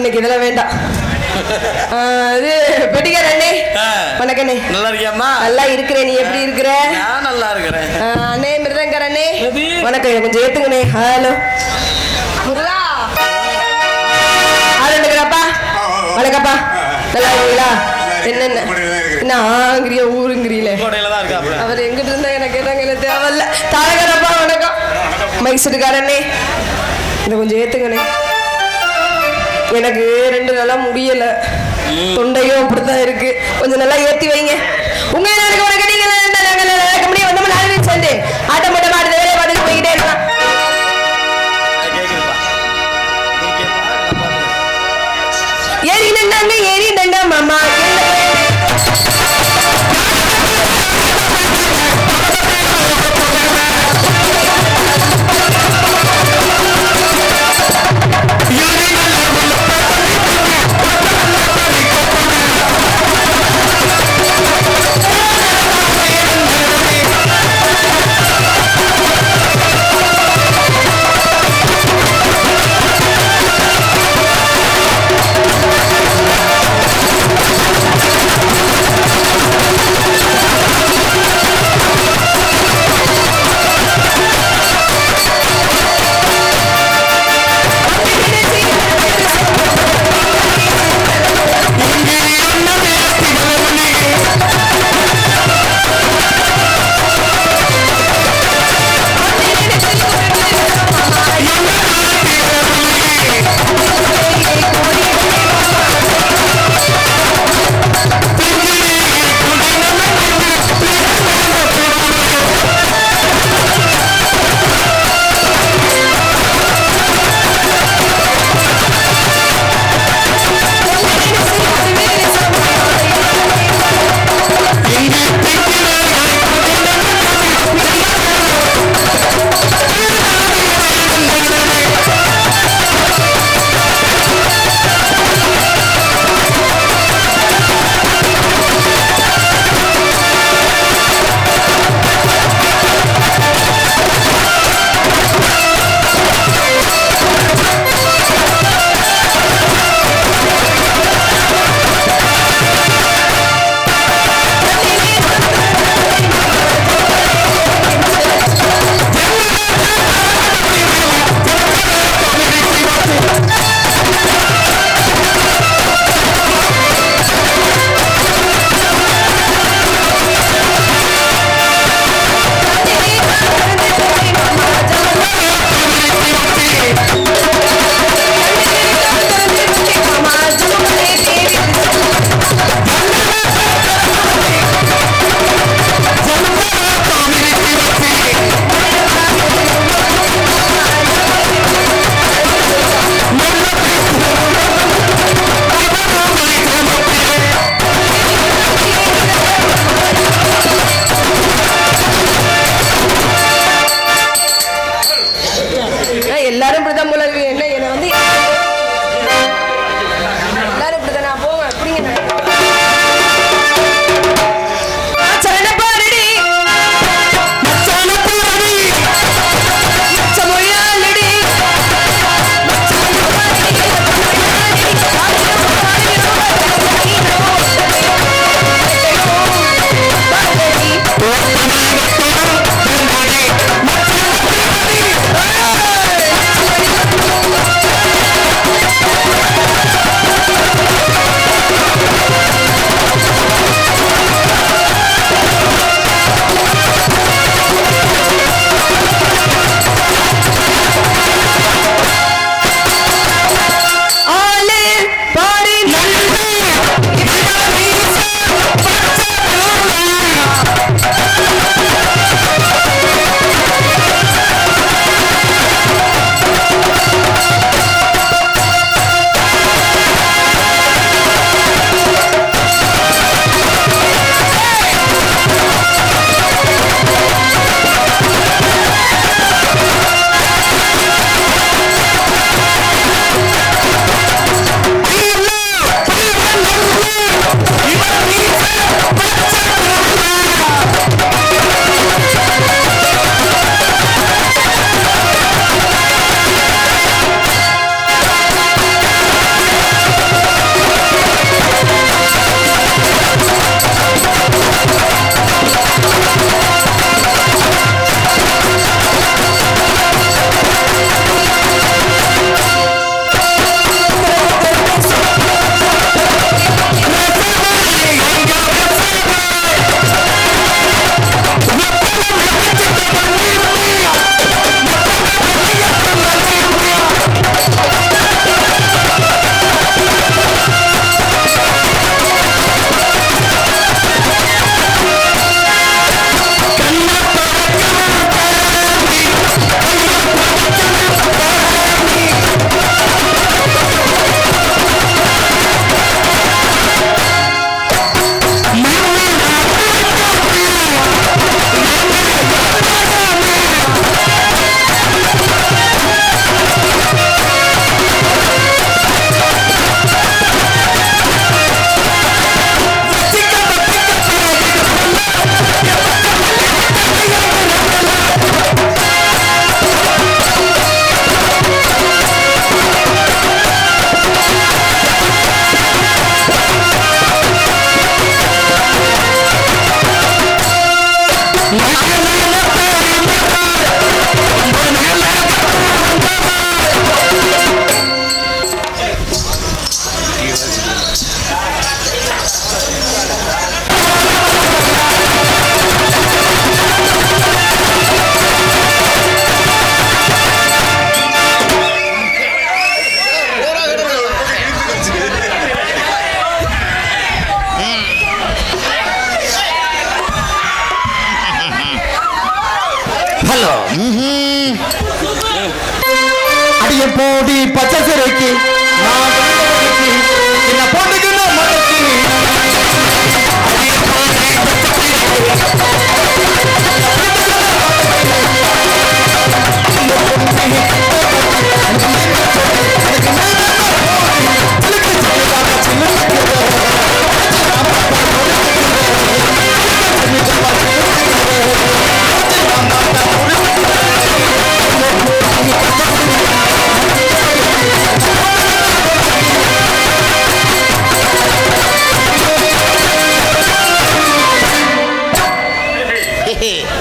எனக்கு இதெல்லாம் வேண்டாம். இது பெட்டிக்கார அண்ணே, வணக்கம் அண்ணே. நல்லா இருக்கியாம்மா? நல்லா இருக்கிறேன். நீ எப்படி இருக்கிற? நான் நல்லா இருக்கிறேன் அண்ணே. மிருதங்கர் அண்ணே வணக்கம். கொஞ்சம் ஏத்துங்கண்ணே. ஹலோ முருகா. ஆளுங்கப்பா வணக்கப்பா. நல்லா இருக்கீங்களா? என்னென்ன என்ன ஆங்கிரிய ஊருங்கிறீங்களே? அவர் எங்கிட்ட இருந்தா எனக்கு என்னங்க தேவையில்ல. தாரகரப்பா வணக்கம். மைக் செட்டுக்காரண்ணே இதை கொஞ்சம் ஏத்துங்கண்ணே. எனக்கு 2 நாளா முடியல, தொண்டையும் அப்படித்தான் இருக்கு. கொஞ்சம் நல்லா ஏத்தி வைங்க. உங்க எல்லாருக்கும் ஒரு கட்டிங்க முடியும். வந்து 4 பேர் சேர்ந்து ஆட்டம் போட்ட மாட்டு வேலையை பார்த்துட்டு போய்கிட்டே இருக்கலாம். ஏறி நண்டாங்க ஏறி நண்டா மாமா. ஹலோ அடிய போடி பச்சை சிறைக்கு என்ன போட்டுக்கணும் மடக்கி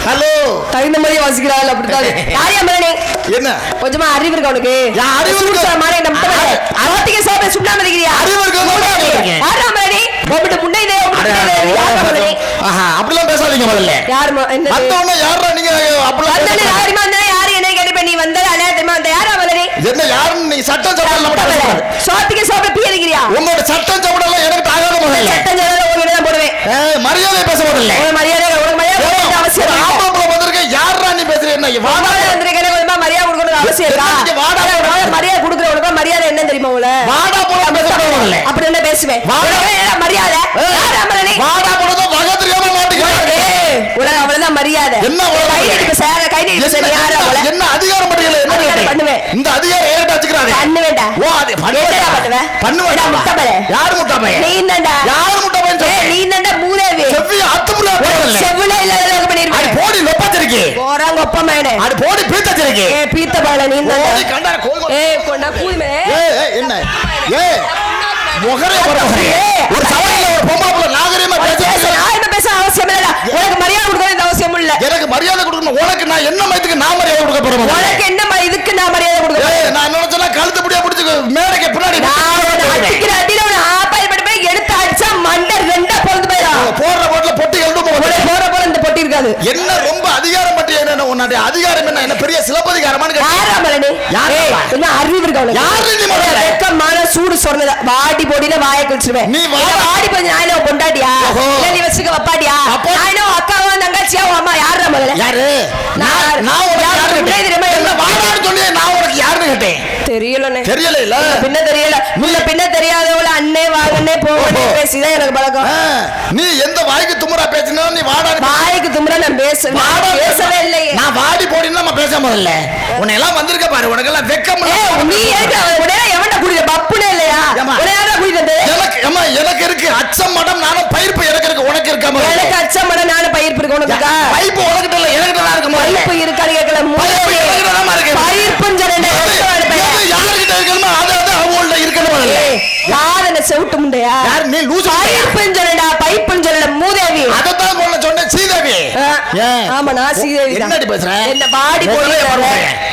ஹலோ தகுந்த மாதிரி வாசிக்கிறாள் அப்படித்தான். யாரையா மரணி என்ன கொஞ்சமா அறிவு இருக்கா உனக்கு? அறிவு இருக்கா? மாறே நம்ம ஆட்டிக்கு சோபை சுண்ணாம இருக்கிறியா? அறிவு இருக்கா? யாரா மரணி ஒப்பிட்டு முன்னையிலே அப்படிலாம் பேசாதீங்க முதல்ல. யார் வந்தவன யாரா நீங்க அப்படிலாம் யாருமா இருந்தா யாரு என்ன கேட்ப நீ வந்த அநியாயமா வந்த யாரா மரணி என்ன யாருன்னு நீ சட்டம் சவடல சோத்திக்கு சோபை பீ இருக்கிறியா? உங்களோட சட்டம் சவடல எனக்கு தாகாத முதல்ல. சட்டம் சவடல உங்களுக்கு தான் போடுவேன். மரியாதை பேச முதல்ல. மரியாதை அவசியம் ஆமாப்ல வந்திருக்க யாரா நீ பேசுற என்ன வாடா வந்திருக்கே கொஞ்சமா மரியாதை கொடுக்கணும் அவசியம் இருக்கா? வாடா மரியாதை கொடுக்கறவங்க மரியாதை என்ன தெரியுமா உங்கள? வாடா போற பேசறவங்க அப்படி என்ன பேசுவேன்? மரியாதை யாரா மரணி வாடா போறதோ வக தெரியாம மாட்டீங்க. உலக அவ்வளவுதான் மரியாதை. என்ன கையில சேர கையில சேர யாரா போல என்ன அதிகாரம் பண்றீங்க? என்ன பண்ணுவேன்? இந்த அதிகாரம் ஏறட்ட வச்சுக்கறானே. பண்ணுவேண்டா. ஓ அது பண்ணுவேடா பண்ணுவேடா. முட்டபல யார் முட்டபல? நீ என்னடா? யார் முட்டபல? நீ என்னடா மூதேவி? செவ்வி அத்துப்புல போறல. செவ்வில இல்ல பண்ணிருக்க. அடி போடி லொப்பச்சிருக்கு. போறாங்க ஒப்ப மேனே. அடி போடி பீத்தச்சிருக்கு. பீத்த பால நீ என்னடா? ஓடி கண்டா கோல். கொண்டா கூதுமே. என்ன? முகரே போறே. ஒரு சவாயில ஒரு பொம்மாப்புல நாகரிகமா பேச அவசியம் இல்ல. உனக்கு மரியாதை கொடுக்க வேண்டிய அவசியம் இல்ல. எனக்கு மரியாதை கொடுக்கணும். உனக்கு நான் என்ன மயத்துக்கு நான் மரியாதை கொடுக்க போறேன்? உனக்கு என்ன இதுக்கு நான் மரியாதை கொடுக்க? நான் நினைச்சேன்னா கழுத்து புடியா பிடிச்சு மேடைக்கு பின்னாடி அடிக்கிற அடியில ஒரு ஆப்பாய் படி போய் எடுத்து அடிச்சா மண்டை ரெண்டா பொறுத்து போயிடும். போற போட்ல பொட்டி எழுந்து போற போற இந்த பொட்டி இருக்காது. என்ன ரொம்ப அதிகாரம் பற்றி என்ன உன்னுடைய அதிகாரம் என்ன? என்ன பெரிய சிலப்பதிகாரமான்னு யாராமலனே? யாரே என்ன அறிவு இருக்கா உனக்கு? யாரு நீ முதல்ல வெக்கமான சூடு சொன்னத வாடி போடில வாயை கிழிச்சிடுவேன். நீ வாடி போய் நான் என்ன பொண்டாட்டியா? இல்ல நீ வச்சுக்க வப்பாடியா? நான் என்ன அக்காவா தங்கச்சியா அம்மா யாரா முதல்ல? யாரு? நான் ஒரு யாரு தெரியுமா? என்ன வாடான்னு சொல்லி நான் உனக்கு யாருன்னு கேட்டேன். தெரியலனே. தெரியல இல்ல பின்ன தெரியல. முன்ன பின்ன தெரியாதவள அண்ணே வாங்கனே போவனே பேசிதான் எனக்கு பழக்கம். நீ எந்த வாய்க்கு தும்முறா பேசினா நீ வாடா வாய்க்கு தும்முறா நான் பேசவே இல்லையே. நான் வாடி போடினா நம்ம பேச முதல்ல. உன்னை எல்லாம் வந்திருக்க பாரு. உனக்கு எல்லாம் வெக்கம் இல்ல. நீ ஏங்க உடனே எவன்டா குடித பப்புனே இல்லையா? உடனே யாரா குடிதது? எனக்கு அம்மா எனக்கு இருக்கு அச்சம் மடம் நானும் பயிர்ப்பு எனக்கு இருக்கு. உனக்கு இருக்காம? எனக்கு அச்சம் மடம் நானும் பயிர்ப்பு இருக்கு. உனக்கு இருக்கா? பைப்பு உனக்கு இல்ல எனக்கு தான் இருக்கு. பைப்பு இருக்கான்னு கேக்கல. பைப்பு எனக்கு தான் இருக்கு. பயிர்ப்புன்னு சொல்றேன். யார்கிட்ட இருக்கணுமோ அது அவங்கள்ட்ட இருக்கணும் முதல்ல. யார் என்ன செவுட்டு முண்டையா? யார் நீ லூசு? பைப்புன்னு சொல்லடா பைப்புன்னு சொல்லல மூதேவி. அத தான் கொள்ள சொன்னேன் சீதேவி. ஆமா நான் சீதேவி தான். என்னடி பேசுற? என்ன வாடி போறீங்க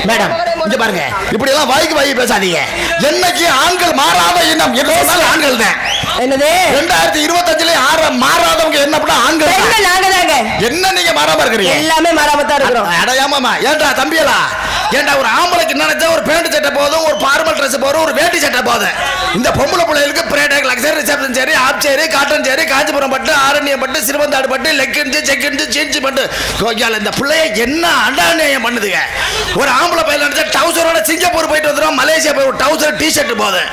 மேடம்? இங்க பாருங்க இப்படி எல்லாம் வாய்க்கு வாய் பேசாதீங்க. என்னைக்கு ஆண்கள் மாறாத இனம் என்ன சொன்னாலும் ஆண்கள் தான். என்னது 2025ல மாறாதவங்க என்ன பண்ண ஆண்கள் பெண்கள் நாங்க தாங்க. என்ன நீங்க மாறாம இருக்கீங்க? எல்லாமே மாறாம தான் இருக்கோம். அடையாமமா ஏன்டா தம்பியலா ஏன்டா ஒரு ஆம்பளைக்கு நினைச்சா ஒரு பேண்ட் சட்டை போதும் ஒரு ஃபார்மல் Dress போறோம் ஒரு வேட்டி சட்டை போதும். இந்த பொம்பளை பிள்ளைகளுக்கு பிரேடக் லக்ஸரி ரிசப்ஷன் சரி ஆப் சரி காட்டன் சரி காஞ்சிபுரம் பட்டு ஆரண்யம் பட்டு சிறுவந்தாடு பட்டு லெக்கின்ஸ் செக்கின்ஸ் ஜீன்ஸ் பட்டு கோயால இந்த பிள்ளைய என்ன அண்டாநியம் பண்ணுதுங்க. ஒரு ஆம்பளை பையன் நினைச்சா டவுசரோட சிங்கப்பூர் போயிட்டு வந்துரும் மலேசியா போய் ஒரு டவுசர் டி-ஷர்ட் போதும்.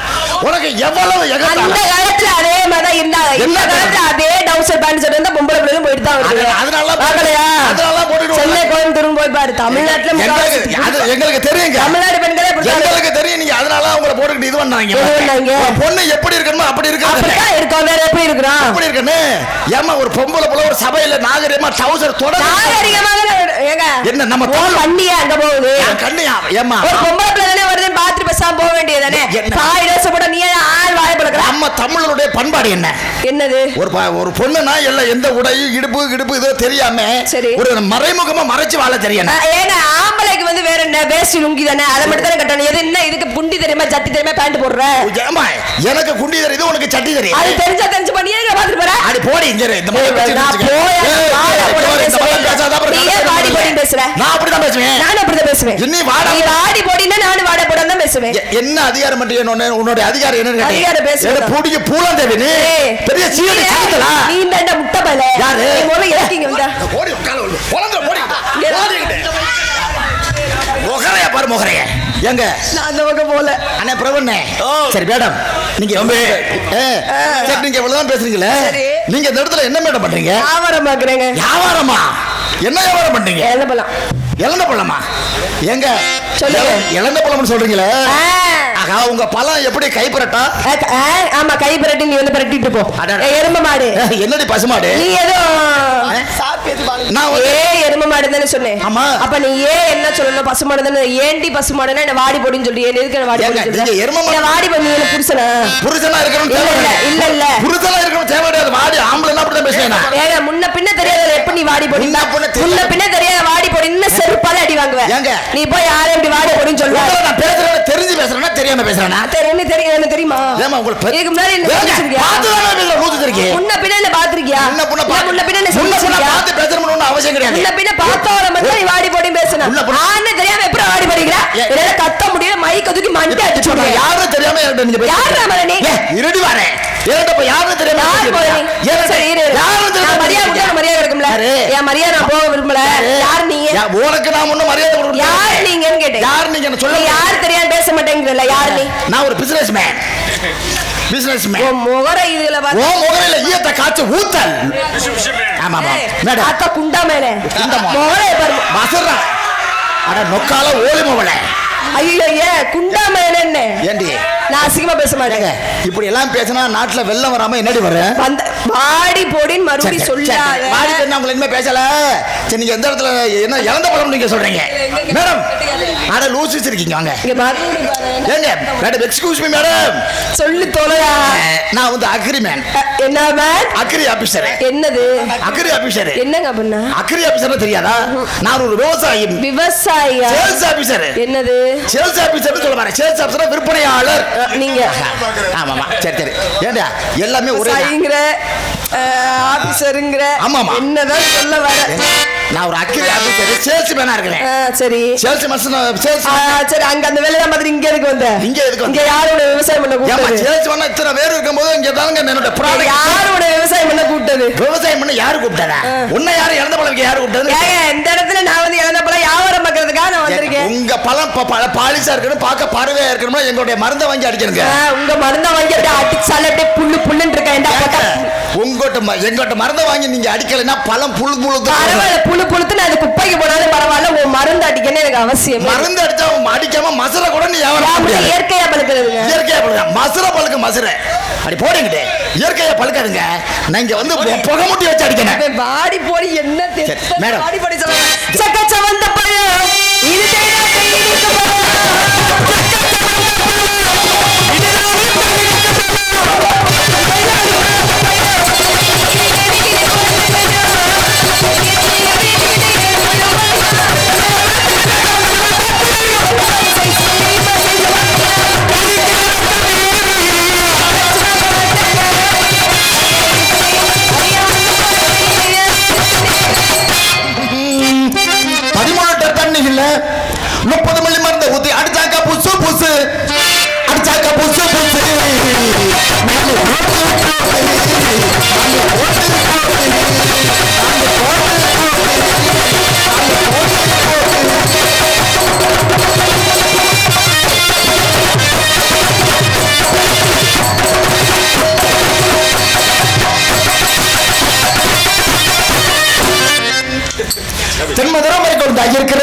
உனக்கு எவ்வளவு அந்த காலத்துல அதே மாதிரி இருந்தாங்க. இந்த காலத்துல அதே டவுசர் பேண்ட் ஷர்ட் இருந்தா பொம்பளை பிள்ளைகளும் போயிட்டு தான் வருது. அதனால பார்க்கலையா? அதனால போட்டுட்டு சென்னை கோயம்புத்தூர் போய் பாரு. தமிழ்நாட்டுல எங்களுக்கு தெரியுங்க. தமிழ்நாடு பெண்களே எங்களுக்கு தெரியும். நீங்க அதனால அவங்கள போட்டுக்கிட்டு இது பண்ணாங்க. பொண்ணு எப்படி இருக்கணுமோ அப்படி இருக்காது. அப்படிதான் இருக்கோம். வேற எப்படி இருக்கறோம்? அப்படி இருக்கனே. ஏமா ஒரு பொம்பளை புள்ள ஒரு சபையில நாகரிகமா டவுசர் தொட நாகரிகமா ஏங்க என்ன நம்ம தோல் வண்டியா அங்க போகுது. கண்ணியா ஏமா ஒரு பொம்பளை புள்ள தானே வருது பாத்ரூம் பேசாம போக வேண்டியதானே. தாய் ரோச போட நீ ஆள் வாய் பழக்கற. நம்ம தமிழருடைய பண்பாடு என்ன? என்னது? ஒரு பொண்ணுனா எல்லாம் எந்த உடை இடுப்பு கிடுப்பு இதோ தெரியாம ஒரு மறைமுகமா மறைச்சு வாழ தெரியணும். ஏங்க ஆம்பளைக்கு வந்து வேற என்ன வேஷ்டி லுங்கி தானே அத மட்டும் தானே கட்டணும். எது என்ன இதுக்கு குண்டி தெரியுமா சட்டி தெரியுமா பேண்ட் போடுற? ஏமா எனக்கு குண்டி தெரியுது உனக்கு சட்டி தெரியும். அது தெரிஞ்சா தெரிஞ்சு பண்ணியே பாத்துட்டு போற. அடி போடி இங்க இந்த மாதிரி நான் போய் நீ வாடி போடி பேசுற. நான் அப்படி தான் பேசுவேன். நான் அப்படி தான் பேசுவேன். நீ வாடி போடினா நான் வாட போட தான் பேசுவேன். என்ன அதிகாரம் பண்றீங்க? உன்னோட அதிகாரம் என்னன்னு கேட்டீங்க. அதிகாரம் பேசுற பூடிக்கு பூலாம் தேவி நீ பெரிய சீனி சாத்தலா. நீ இந்த முட்டை பல யாரு? நீ முதல்ல இருக்கீங்க வந்தா. போடி கால போலங்க போடி. போடிங்க முகரைய எங்க நான் அந்த பக்கம் போல அண்ணே பிரபண்ணே சரி மேடம் நீங்க சரி நீங்க இவ்வளவுதான் பேசுறீங்களே நீங்க இந்த இடத்துல என்ன மேடம் பண்றீங்க வியாபாரம் பாக்குறேங்க வியாபாரமா என்ன வியாபாரம் பண்றீங்க இழந்த பழமா எங்க சொல்லுங்க இழந்த பழம்னு சொல்றீங்களே ஆகா உங்க பழம் எப்படி கைப்பரட்டா ஆமா கைப்பரட்டி நீ வந்து பரட்டிட்டு போ எரும மாடு என்னடி பசுமாடு நீ ஏதோ நான் எரும மாடு தானே சொன்னேன் ஆமா அப்ப நீ என்ன சொல்லணும் பசுமாடு தானே ஏண்டி பசுமாடுன்னா என்ன வாடி போடின்னு சொல்லி எதுக்கு வாடி போடி எரும வாடி பண்ணி புருஷனா புருஷனா இருக்கணும் இல்ல இல்ல புருஷனா இருக்கணும் தேவையாது வாடி ஆம்பளை அப்படிதான் பேசுறேன் ஏங்க முன்ன பின்ன தெரியாத எப்ப நீ வாடி போடி முன்ன பின்ன தெரியாத வாடி போடின்னு செருப்பால அடி வாங்குவ நீ போய் யாரும் இப்படி வாடி போடின்னு சொல்லுவ நான் பேசுறேன் தெரிஞ்சு பேசுறேனா தெரியாம பேசுறேனா தெரியும் தெரியுமா ஏமா உங்களுக்கு இதுக்கு முன்னாடி என்ன பேசிருக்கியா முன்ன பின்ன என்ன பாத்துக்கியா முன்ன பின்ன என்ன சொல்லிருக்கியா பார்த்து பேசணும்னு அவசியம் கிடையாது முன்ன பின்ன பார்த்தவர மட்டும் நீ வாடி போடி பேசணும் நான் தெரியாம எப்படி வாடி போடிங்கற என்னால கத்த முடியல மைக்க தூக்கி மண்டை அடிச்சு சொல்றேன் யாரும் தெரியாம என்கிட்ட நீங்க பேசுறீங்க யாரா மர நீ இருடி வரேன் என்கிட்ட போய் யாரும் தெரியாம சரி இரு யாரும் தெரியாம மரியாதை இருக்கும்ல ஏன் மரியாதை நான் போக விரும்பல யார் நீங்க உனக்கு நான் முன்ன மரியாதை கொடுக்கல யார் நீங்கன்னு கேட்டேன் யார் நீங்க சொல்ல யார் தெரியாம பேச மாட்டேங்கறல யார் நீ நான் ஒரு பிசினஸ்மேன் ஓ முகரை இதுல பாரு ஓ முகரைல ஈயத்த காச்சு ஊத்தல் ஆமா ஆமா மேடம் அத்த குண்டா மேலே முகரை பாரு மசரா அட நொக்கால ஓலி மவளே ஐயோ குண்டா மேலே என்ன ஏண்டி நான் அசிங்கமா பேச மாட்டேங்க இப்படி எல்லாம் பேசினா நாட்டுல வெள்ளம் வராம என்னடி வரும் வாடி போடின்னு மறுபடியும் சொல்லாத வாடி போடி நான் இனிமே பேசல சரி நீங்க எந்த இடத்துல என்ன இழந்த பழம் நீங்க சொல்றீங்க மேடம் அட லூஸ் வச்சிருக்கீங்க வாங்க இங்க ஏங்க மேடம் எக்ஸ்கியூஸ் மீ மேடம் சொல்லி தொலையா நான் வந்து அக்ரி மேன் என்ன மேன் அக்ரி ஆபீசர் என்னது அக்ரி ஆபீசர் என்னங்க அப்படினா அக்ரி ஆபீசர் தெரியாதா நான் ஒரு விவசாயி சேல்ஸ் ஆபீசர் என்னது சேல்ஸ் ஆபீசர் சொல்ல வரேன் சேல்ஸ் ஆபீசர் விற்பனையாளர் நீங்க ஆமா ஆமா சரி சரி ஏண்டா எல்லாமே ஒரே ஐங்கற ஆபீசர்ங்கற ஆமாமா என்னதான் சொல்ல வர நான் ஒரு அக்ரி ஆபீசர் சேல்ஸ் மேனா இருக்கேன் சரி சேல்ஸ் மேன் சேல்ஸ் சரி அங்க அந்த வேலைய மாதிரி இங்க எதுக்கு வந்த இங்க எதுக்கு இங்க யாரோட விவசாயம் பண்ண கூட்டது ஏமா சேல்ஸ் பண்ண இத்தனை பேர் இருக்கும்போது இங்க தாங்க என்னோட ப்ராடக்ட் யாரோட விவசாயம் பண்ண கூட்டது விவசாயம் பண்ண யாரு கூப்பிட்டாரா உன்னை யாரு இழந்த பழம் யாரு கூப்பிட்டது ஏங்க இந்த இடத்துல நான் வந்து இழந்த பழம் வியாபாரம் பார்க்கிறதுக்காக நான் வந்திருக்கேன் உங்க பழம் பாலிஷா இருக்கணும் பார்க்க பார்வையா இருக்கணும் எங்களுடைய மருந்தை வாங்கி அடிக்கணுங்க உங்க மருந்தை வாங்கி அடிச்சால அப்படியே புல்லு புல்லுன்னு இருக்கேன் எங்கோட்ட மருந்தை வாங்கி நீங்க அடிக்கலைன்னா பழம் புழு பரவாயில்ல புழு புழுத்துன்னு அது குப்பைக்கு போனாலும் பரவாயில்ல உன் மருந்து அடிக்கணும் எனக்கு அவசியம் மருந்து அடிச்சா அடிக்காம மசரை கூட நீ இயற்கையா பழுக்கிறது இயற்கையா பழுக்க மசரை பழுக்க மசரை அப்படி போடுங்கிட்டே இயற்கையா பழுக்காதுங்க நான் இங்க வந்து புகை முட்டி வச்சு அடிக்கணும் வாடி போடி என்ன மேடம் வாடி போடி சொல்லுங்க சக்கச்ச வந்த பழம் இது இல்ல 30 மில்லி மருந்து ஊத்தி அடிச்சாக்க புசு புசு அடிச்சாக்க புசு புசு தென்மதுரம் கொண்டு இருக்கிற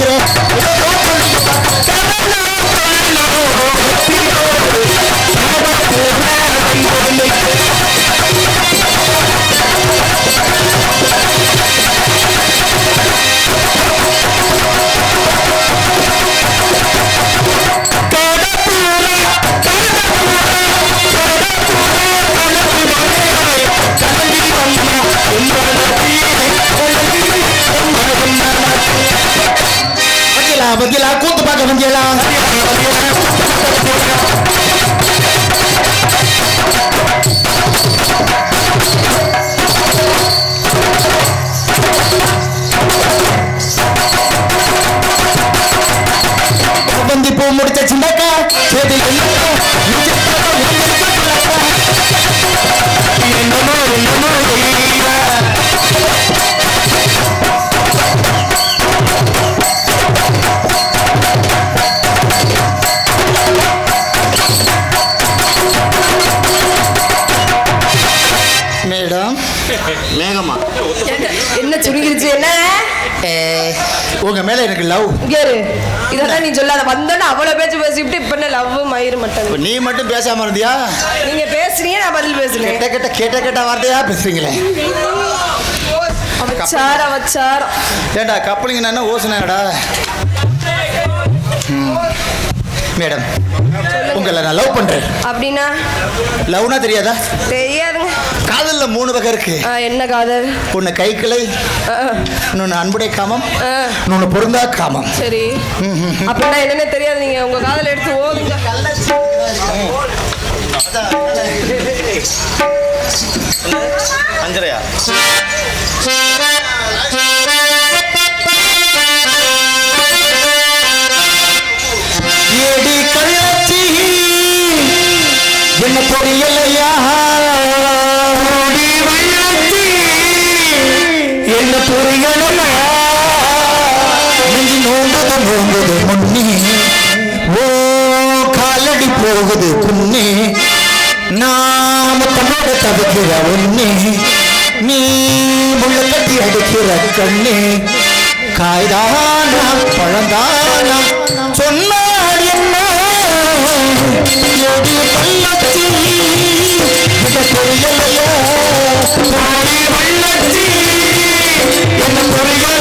அடிக்கிறேன் வந்தியலா கூத்து பார்க்க வந்தியலா வந்தி பூ முடிச்ச சின்னக்கா சேதி மேடம் மேகமா என்ன சுருங்கிருச்சு என்ன உங்க மேல எனக்கு லவ் இதெல்லாம் நீ சொல்லாத வந்தோன்னு அவ்வளவு பேச்சு பேசிவிட்டு இப்ப என்ன லவ் மயிறு மட்டும் நீ மட்டும் பேசாம இருந்தியா நீங்க பேசுறீங்க நான் பதில் பேசுறேன் கேட்ட வார்த்தையா பேசுறீங்களே அவச்சாரம் ஏண்டா கப்பலிங்க என்ன ஓசுனாடா மேடம் உங்களை நான் லவ் பண்றேன் அப்படின்னா லவ்னா தெரியாதா தெரியாதுங்க காதல்ல 3 வகை இருக்கு என்ன காதல் ஒன்னு கைக்கிளை இன்னொன்னு அன்புடை காமம் இன்னொன்னு பொருந்தா காமம் சரி அப்படின்னா என்னன்னு தெரியாது நீங்க உங்க காதல் எடுத்து ஓடுங்க அஞ்சரையா ஏடி கள்ளச்சி என்ன பொரியலையா என்ன பொரியலையா நெஞ்சு நோங்குது முன்னே ஓ காலடி போகுது புண்ணே நாம தன்னோட தவிக்கிற ஒன்னே நீ முள்ள கட்டி அடிக்கிற கண்ணே காய்தானா பழந்தானா சொன்னார் என்ன பள்ளச்சி இதை பொரியலையா வள்ளச்சி என்ன பொரியலையா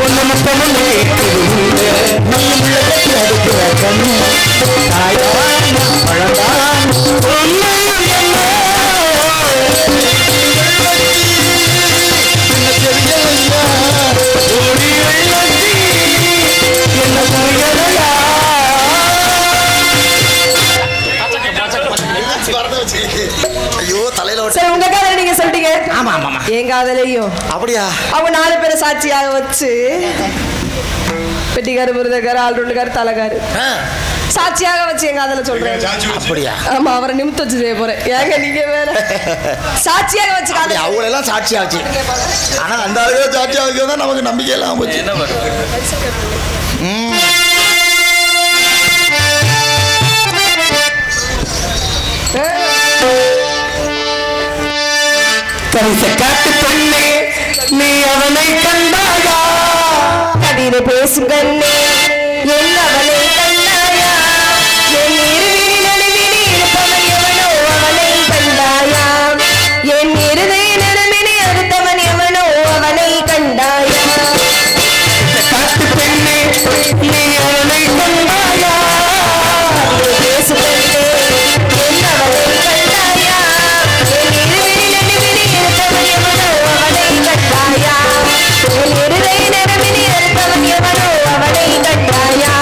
ஒன்னு சரி உங்க காதல நீங்க சொல்லிட்டீங்க. ஆமா ஆமா ஆமா. என் காதலையும் அப்படியா? அவங்க 4 பேரை சாட்சியாக வச்சு பெட்டிக்காரு முருதக்காரு ஆல்ரவுண்டுக்காரு தலைக்காரு சாட்சியாக வச்சு எங்க காதல சொல்றேன். அப்படியா? ஆமா அவரை நிமித்து வச்சு செய்ய போறேன். ஏங்க நீங்க வேற சாட்சியாக வச்சு காதல அவங்க எல்லாம் சாட்சியா வச்சு. ஆனா அந்த ஆளுங்க சாட்சியா வைக்கிறதா நமக்கு நம்பிக்கை எல்லாம் போச்சு. என்ன காட்டு பெண்ணே நீ அவனை கண்டாயா? கவிதை பேசும் கண்ணே என் அவனை கண்டாயா? என் இருவிழி நடுவிழி இருப்பவன் எவனோ அவனை கண்டாயா? என் இருதய நடுவிழி அறுத்தவன் எவனோ அவனை கண்டாயா? காட்டு பெண்ணே நீ அவனை கண்டாயா? கவிதை பேசும் கண்ணே என் அவனை கண்டாயா? என் இருவிழி நடுவிழி இருப்பவன் எவனோ அவனை கண்டாயா? என் இருதய நடுவிழி அறுத்தவன் எவனோ அவனை கண்டாயா?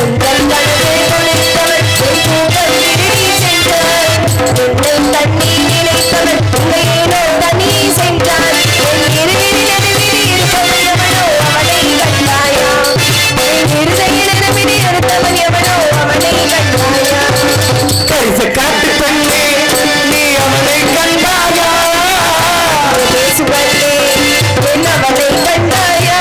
உங்கள் கண்கள் தொலைத்தவன் என் கூந்தல் திருடி சென்றான். என்னை தண்ணீர் நினைத்தவன் உன்னையேனோ தனி சென்றான். என் இருவிழி நடுவிழி இருப்பவன் எவனோ அவனை கண்டாயா? என் இருதய நடுவிழி அறுத்தவன் எவனோ அவனை கண்டாயா? காட்டு பெண்ணே நீ அவனை கண்டாயா? பேசுவதே என் அவனை கண்டாயா?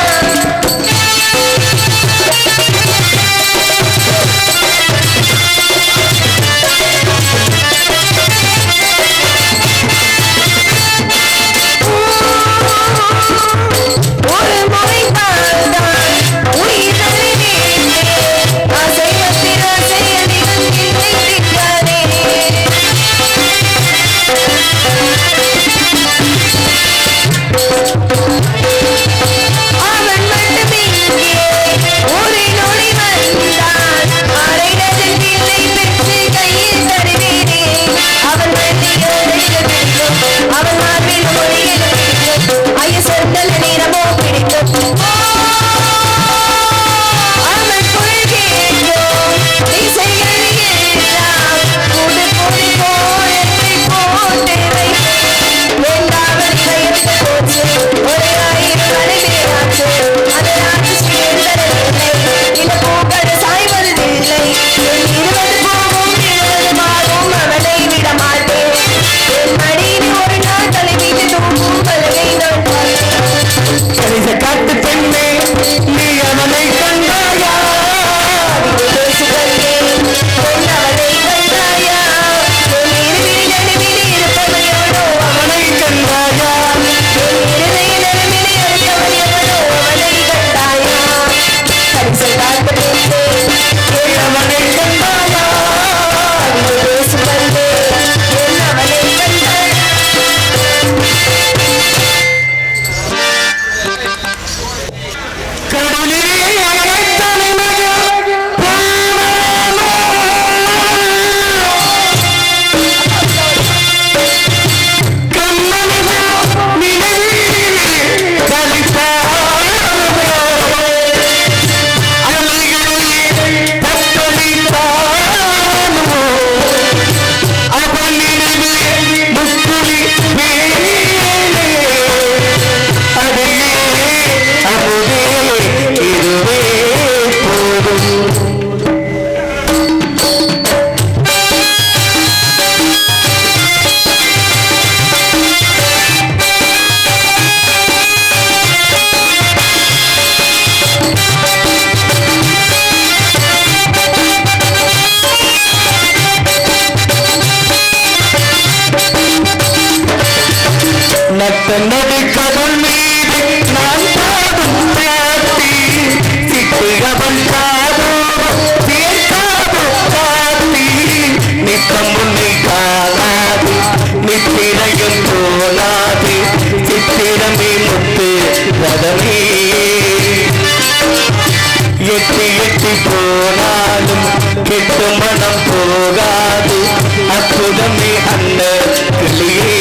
ஒரு முறை வாழ்ந்தான் உயிர் தருவேனே அசைவத்தில் அசையதிலும் இல்லை திட்டானே. அவன் மட்டும் இங்கே ஒரு நொடி வந்தான் அரைடதில் இல்லை பெற்று கையில் தருவேனே. அவன் மண்ணில் பிடிக்கும் அவன் மார்பில் மொழியில் பிடிக்கும் ஐய சொந்தல நேரமோ பிடிக்கும். அவன் குரல் கேட்கும் திசைகள் எல்லாம் புது பொடி கோலத்தை போட்டு வைக்கும். வேண்டாமல் இதயத்தை போச்சு ஒரே ஆயிரம் அலைவியாச்சு. அது நாட்டு சேர்ந்ததில்லை இந்த பூக்கள் சாய்வதில்லை. என் 20 பூவும் 20 மாவும் அவனை விட மாட்டேன். என் மடியில் ஒரு நாள் தலை மீது தூங்கும் பலகை நான் பார்த்தேன். காட்டு பெண்ணே நீ அவனை கண்டாயா? பேசுவதே என் அவனை கண்டாயா? என் இருவிழி நடுவிழி இருப்பவன் எவனோ அவனை கண்டாயா? என் இருதய நடுவிழி அறுத்தவன் எவனோ அவனை கண்டாயா? பரிசல் காட்டு பெண்ணே என் அவனை கண்டாயா? பேசுவதே என் அவனை கண்டாயா? கடலிலே தலைமகன் நட்டநடு கடல் மீது நான் பாடும் பாட்டி சிட்டுகவன் காதோ சேர்க்காதோ காட்டி நித்தம் உன்னை காணாது நித்திரையும் போலாது சித்திரமே முத்து ரதமே எட்டி எட்டி போனாலும் கெட்டு மனம் போகாது அற்புதமே அன்ன கிளியே.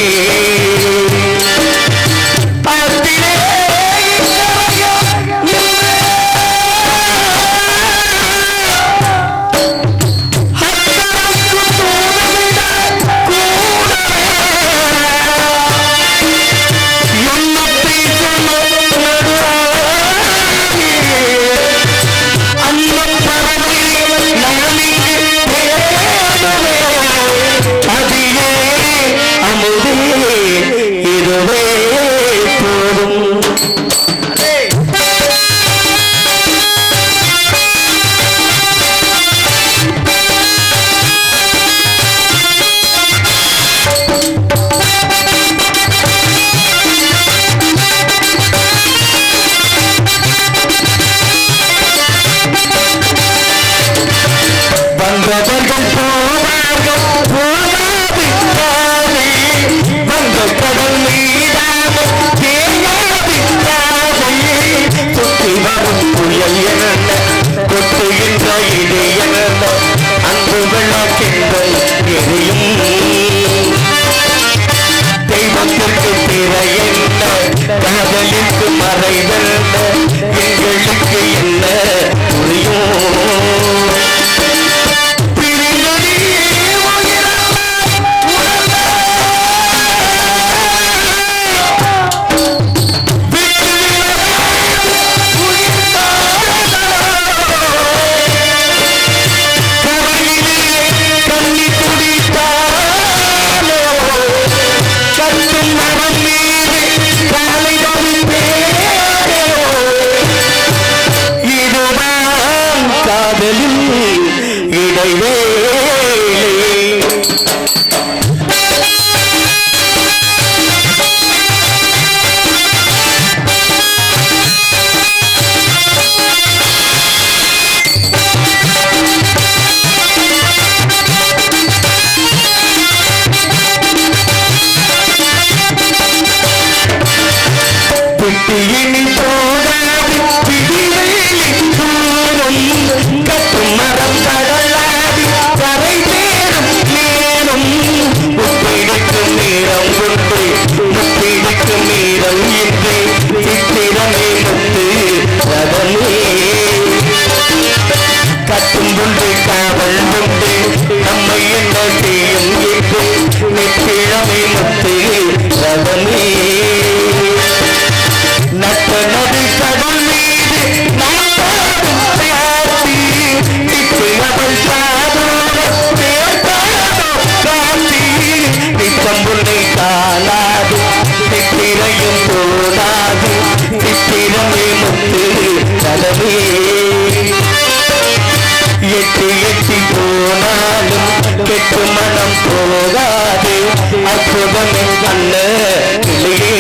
கெட்டு மனம் போகாது அற்புதம் கண்ண கிளியே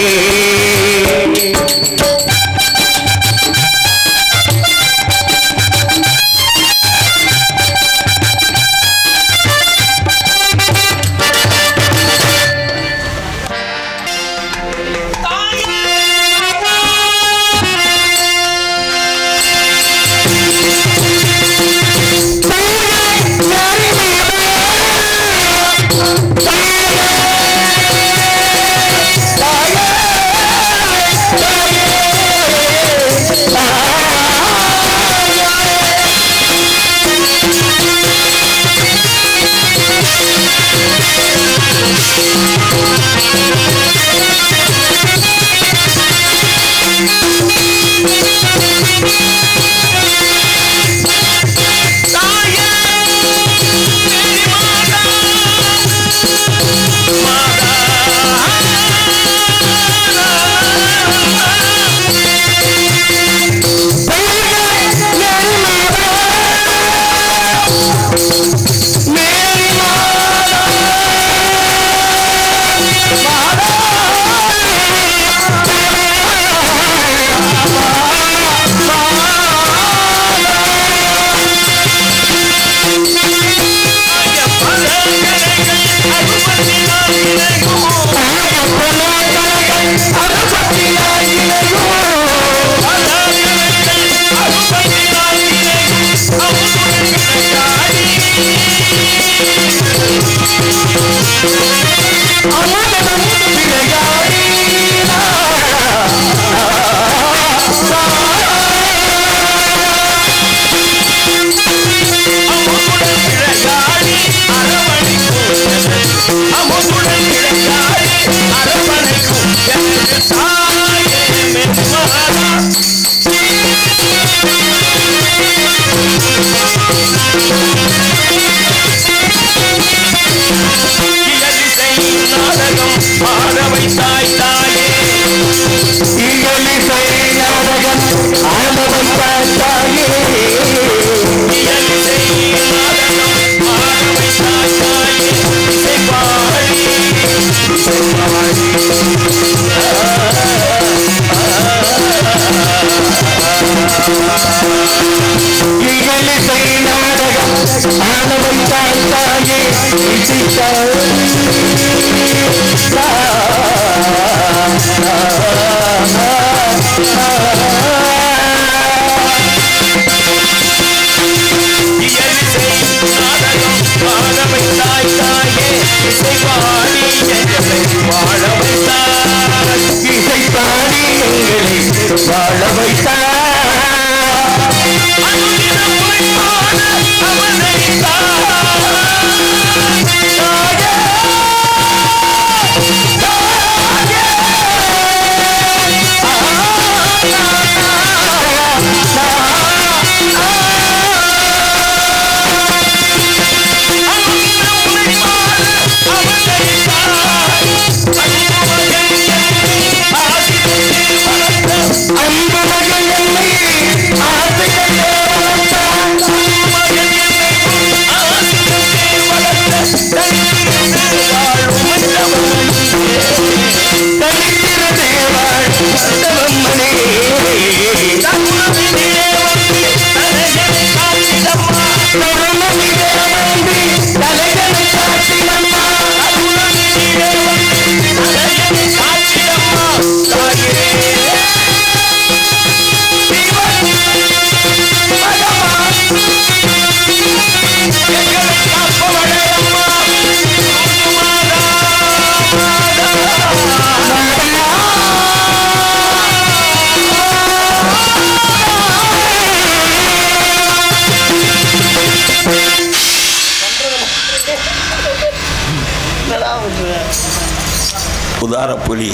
உதாரப்புலி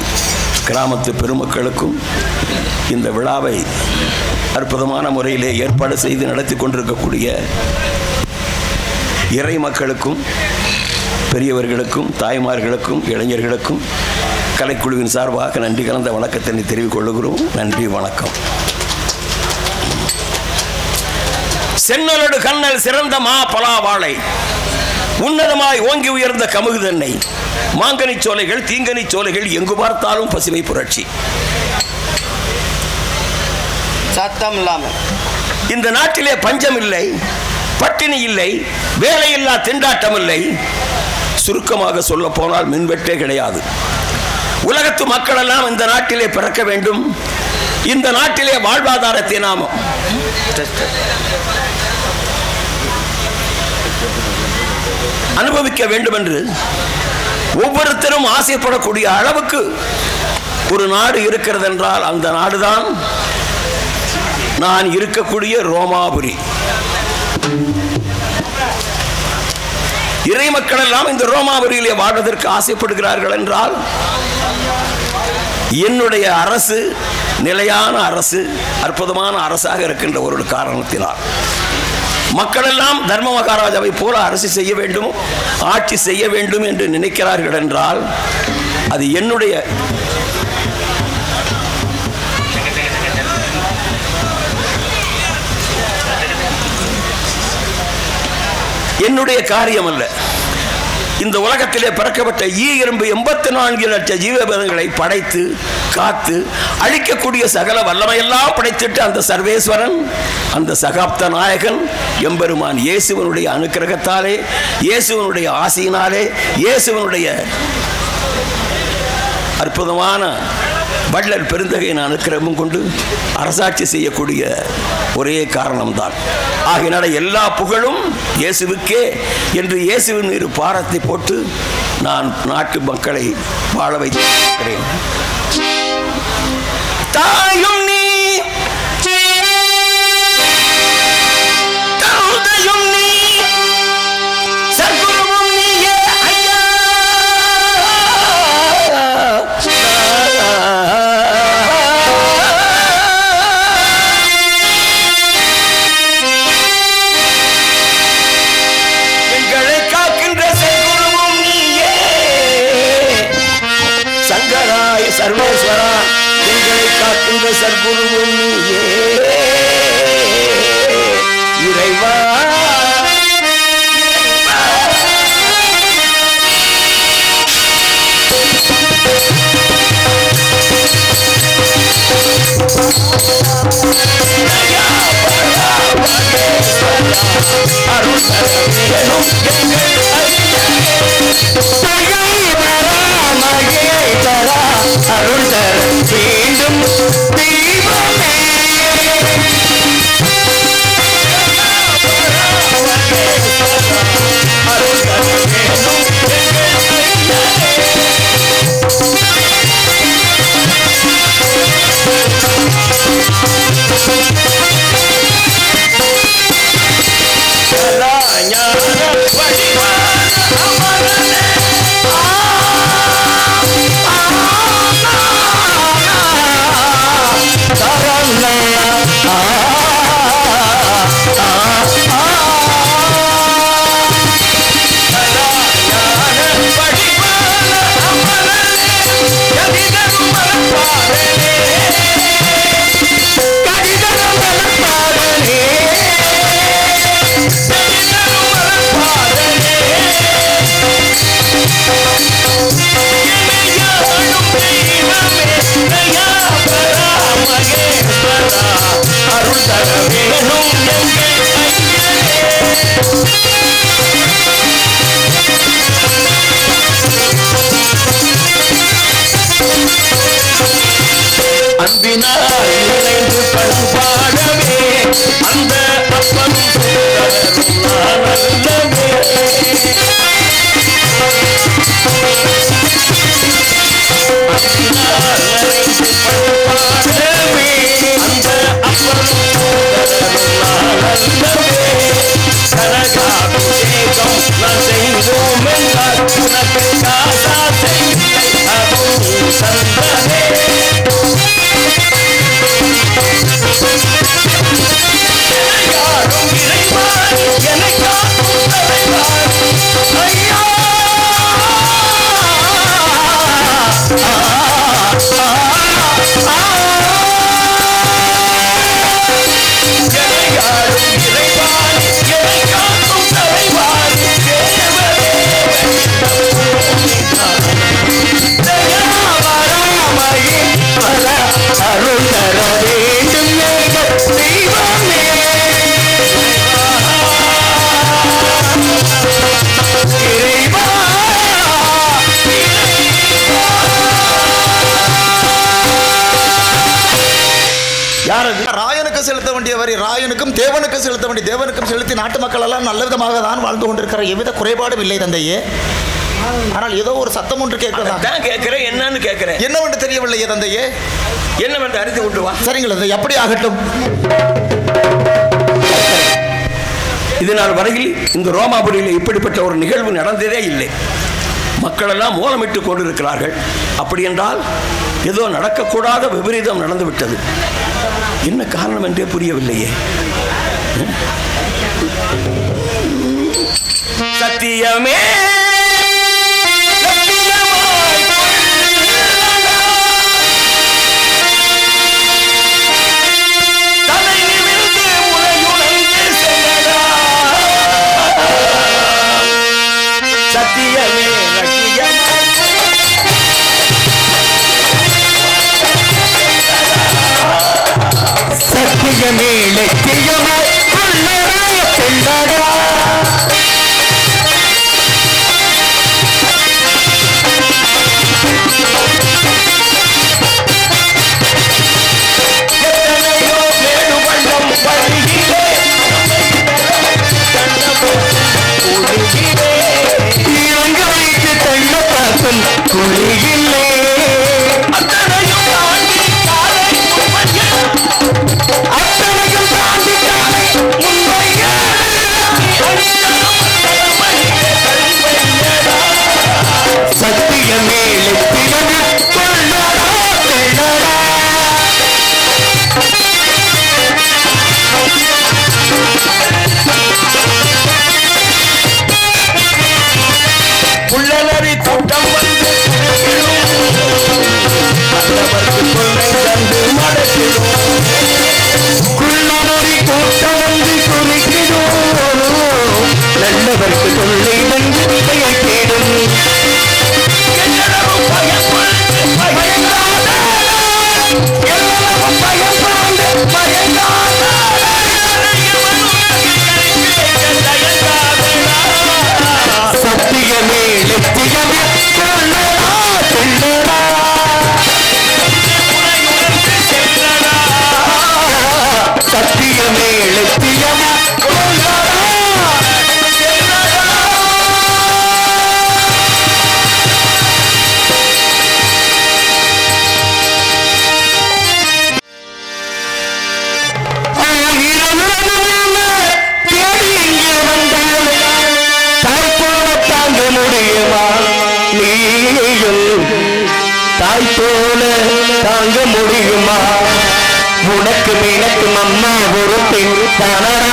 கிராமத்து பெருமக்களுக்கும் இந்த விழாவை அற்புதமான முறையிலே ஏற்பாடு செய்து நடத்தி கொண்டிருக்கக்கூடிய இறை மக்களுக்கும் பெரியவர்களுக்கும் தாய்மார்களுக்கும் இளைஞர்களுக்கும் கலைக்குழுவின் சார்பாக நன்றி கலந்த வணக்கத்தினை தெரிவித்துக் கொள்கிறோம். நன்றி, வணக்கம். சென்னலோடு கண்ணல் சிறந்த மா பலா வாழை உன்னதமாய் ஓங்கி உயர்ந்த கமுகுதன்னை, மாங்கனி சோலைகள், தீங்கனி சோலைகள், எங்கு பார்த்தாலும் பசுமை புரட்சி. சத்தம் இல்லாமல் இந்த நாட்டிலே பஞ்சம் இல்லை, பட்டினி இல்லை, வேலையில்லா திண்டாட்டம் இல்லை. சுருக்கமாக சொல்ல போனால் மின்வெட்டே கிடையாது. உலகத்து மக்கள் எல்லாம் இந்த நாட்டிலே பிறக்க வேண்டும், இந்த நாட்டிலே வாழ்வாதாரத்தை நாம் அனுபவிக்க வேண்டும் என்று ஒவ்வொருத்தரும் ஆசைப்படக்கூடிய அளவுக்கு ஒரு நாடு இருக்கிறது என்றால் அந்த நாடுதான் நான் இருக்கக்கூடிய ரோமாபுரி. இறை மக்கள் எல்லாம் இந்த ரோமாபுரியிலே வாழ்வதற்கு ஆசைப்படுகிறார்கள் என்றால் என்னுடைய அரசு நிலையான அரசு, அற்புதமான அரசாக இருக்கின்ற ஒரு காரணத்தினால் மக்கள் எல்லாம் தர்ம மகாராஜாவை போல அரசு செய்ய வேண்டும், ஆட்சி செய்ய வேண்டும் என்று நினைக்கிறார்கள் என்றால் அது என்னுடைய காரியம் அல்ல. இந்த உலகத்திலே பிறக்கப்பட்ட எறும்பு 84 லட்சம் ஜீவபேதங்களை படைத்து காத்து அழிக்கக்கூடிய சகல வல்லமையெல்லாம் படைத்துட்டு அந்த சர்வேஸ்வரன், அந்த சகாப்த நாயகன் எம்பெருமான் இயேசுவனுடைய அனுக்கிரகத்தாலே, இயேசுவனுடைய ஆசையினாலே, இயேசுவனுடைய அற்புதமான வள்ளல் பெருந்தகையின் அனுக்கிரகம் கொண்டு அரசாட்சி செய்யக்கூடிய ஒரே காரணம்தான். ஆகையினால எல்லா புகழும் இயேசுவுக்கே என்று இயேசுவின் மீது பாரத்தை போட்டு நான் நாட்டு மக்களை வாழ வைத்திருக்கிறேன். தாயும் நீ, தந்தையும் நீ, சத்குருவும் நீயே ஐயா. சர்வேஸ்வரா, எங்களை காக்கின்ற சர்க்குருவும் நீயே இறைவா. அருள் தர வேண்டும் தெய்வமே. அருள் தர வேண்டும் அன்பினால் இணைந்து பண்பாடவே அந்த அப்பன் சந்தனே வரி ராயனுக்கும் தேவனுக்கும் செலுத்த வேண்டிய தேவனுக்கும் செலுத்தி நாட்டு மக்கள் எல்லாம் நல்ல விதமாக தான் வாழ்ந்து கொண்டிருக்கிற எவ்வித குறைபாடும் இல்லை தந்தையே. ஆனால் ஏதோ ஒரு சத்தம் ஒன்று கேட்கலாம். கேட்கிறேன், என்னன்னு கேட்கிறேன். என்னவென்று தெரியவில்லையே தந்தையே. என்னவென்று அறிந்து கொண்டு வா. சரிங்களா தந்தை, அப்படி ஆகட்டும். இது நாள் வரையில் இந்த ரோமாபுரியில் இப்படிப்பட்ட ஒரு நிகழ்வு நடந்ததே இல்லை. மக்கள் எல்லாம் மூலமிட்டு கொண்டிருக்கிறார்கள். அப்படி என்றால் ஏதோ நடக்கக்கூடாத விபரீதம் நடந்துவிட்டது. என்ன காரணம் என்றே புரியவில்லையே. சத்தியமே சத்தியமே லட்சியமே குளியிலே அத்தனையும் தாண்டி காலை முன்வையா சத்தியமே லட்சியமே கொள்ளடா கொள்ளடா புள்ளலரி கூட்டம் வந்து குள்ளலரி கூட்டம் வந்து குறிக்கிடும் நல்லவருக்கு தொல்லை வந்து விதையை தேடும் சத்தியமே லட்சியமே கொள்ளடா கொள்ளடா சத்தியமே லட்சியமே கொள்ளடா தேடி இங்கே வந்தால் தாய் போல தாங்க முடியுமா நீயும் தாய் போல தாங்க முடியுமா உனக்கு எனக்கும் அம்மா ஒரு பெண் தானடா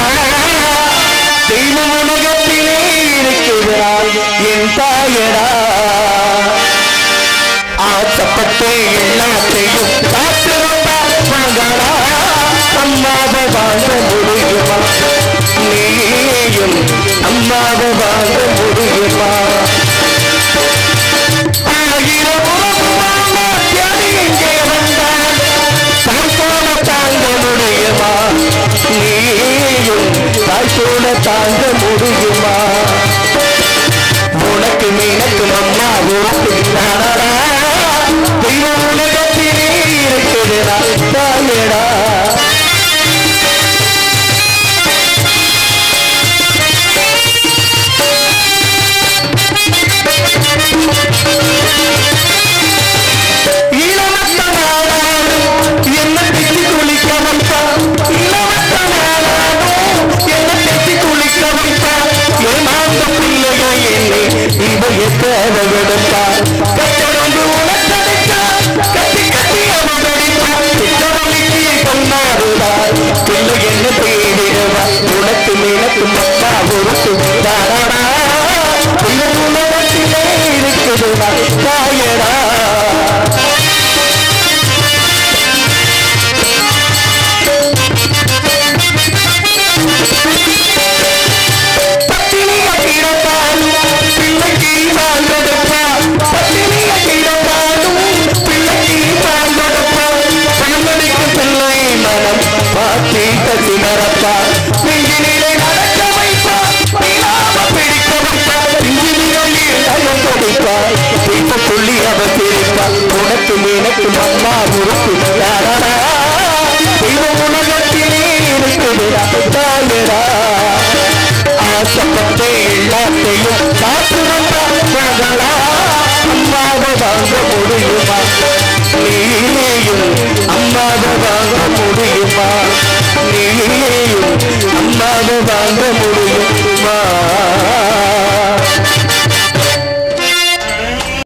தெய்வம் உலகத்திலே இருக்கிறாள் என் தாயடா ஆசைப்பட்டு எல்லாத்தையும் காத்திருந்தா மகளா அம்மாவை வாங்க முடியுமா நீயும் அம்மாவை வாங்க முடியுமா ஆயிரம் இங்கே வந்தால் தாய் போல தாங்க முடியுமா நீயும் தாய் போல தாங்க முடியுமா உனக்கு மீனக்கும் அம்மா உனக்கு நாடா தெய்வ உலகத்திலே இருக்கிறதா தாயடா என்ன தெத்தி குளிக்க வந்தா இளவட்ட நாளானும் என்ன தெத்தி குளிக்க வந்தா ஏமாந்த பிள்ளையா என்னை இவ எத்தனை எடுத்தா கட்டடொன்று உனக்கடித்தா கட்டி கட்டி அவதடித்தா திட்டவழிக்கு கொண்டாடுதா பிள்ளை என்ன தேடிடுவா உனக்கு மீனக்கும் அப்பா ஒரு தாரடா இந்த உலகத்திலே இருக்குதுடா தாயடா உனக்கு எனக்கு அம்மா உனக்கு யாரடா தெய்வ உலகத்திலே இருக்கு சும்மாவே வாங்க முடியும்